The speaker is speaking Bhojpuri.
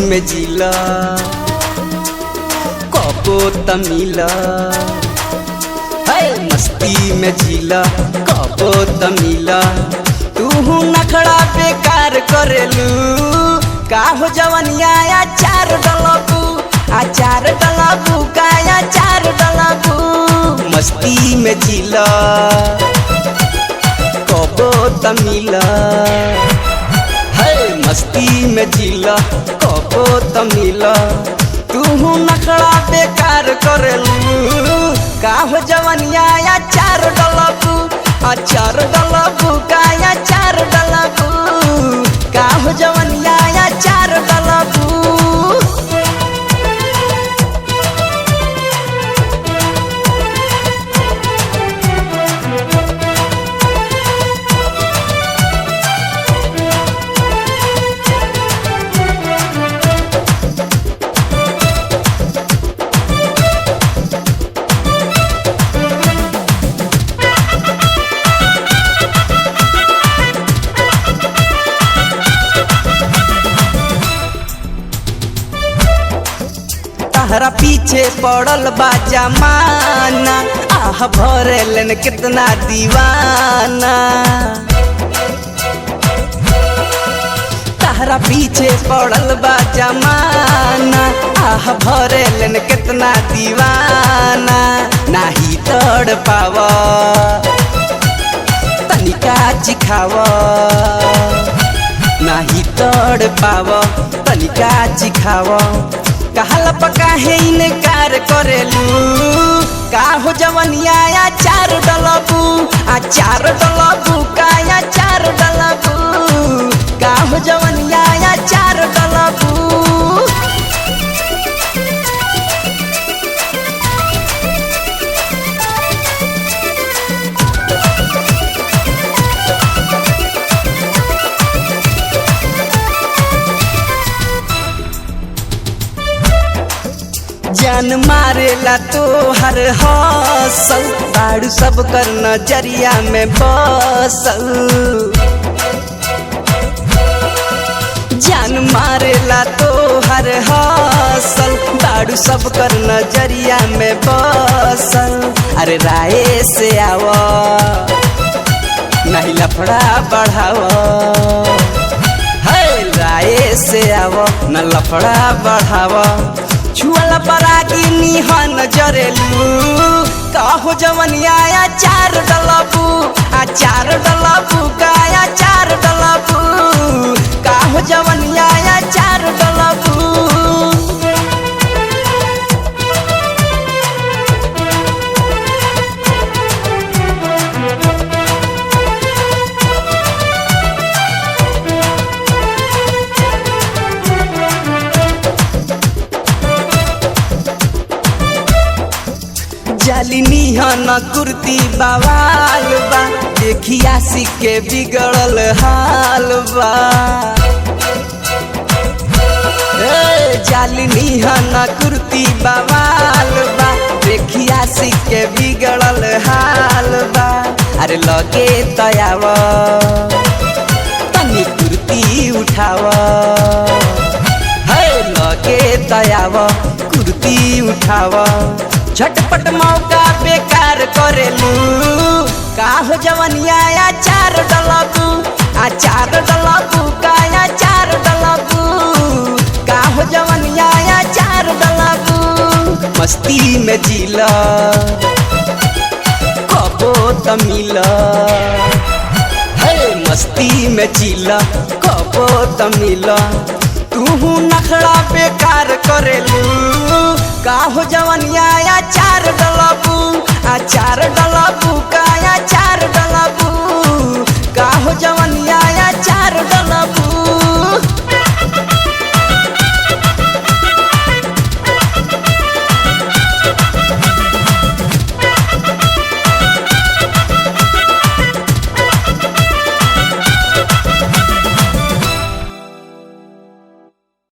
में जिला कबो तमिला, मस्ती में जिला कबो तमिला। तू नखड़ा बेकार करेलू का हो जवनिया आचार डलबू, आचार डलबू का आचार डलबू। मस्ती में जिला कबो तमिला, मस्ती में जिला कबो तमिला। तू नखड़ा बेकार करेलू का हो जवनिया आचार डलबू, आचार डलबू का आचार डलबू। का हो जवनिया आचार डलबू। तहरा पीछे पड़ल बा जमाना, आह भरेलन कितना दीवाना। तहरा पीछे पड़ल बा जमाना, आह भरेलन कितना दीवाना। नाही तड़ पावा तनिका चिखावा, नाही तड़ पावा तनिका चिखावा। कहल पकाहे इनकार करेलू का हो जवनिया आचार डलबू, आचार डलबू का आचार डलबू। का हो जवनिया आचार डलबू। जान मारेला तो हर हौसल, बाड़ू सब कर नजरिया में बसल। जान मारेला तो हर हौसल, बाड़ू सब कर नजरिया में बसल। अरे राय से आवा नहीं लफड़ा बढ़ावा, राय से आवा न लफड़ा बढ़ावा। छुअला परागी निहन जरेलू का हो जवनिया आचार डलबू, आचार डलबू का आचार डलबू। का हो जवनिया आचार डलबू। जालिनी हन कुर्ती बवाल बा, देखिया सिख के बिगड़ल हाल बा। जालिनी हन कुर्ती बवाल बा, देखिया सिख के बिगड़ल हाल बा। अरे लगे तयावा तनी कुर्ती उठावा, लगे तयावा कुर्ती उठावा। झटपट मौका बेकार करेलू का हो जवनिया आचार डलबू, आचार डलबू का आचार डलबू। का हो जवनिया आचार डलबू। मस्ती में जिला कबो तमिला, मस्ती में जिला कबो तमिला। तू नखड़ा बेकार करेलू का हो जवनिया आचार डलबू, आचार डलबू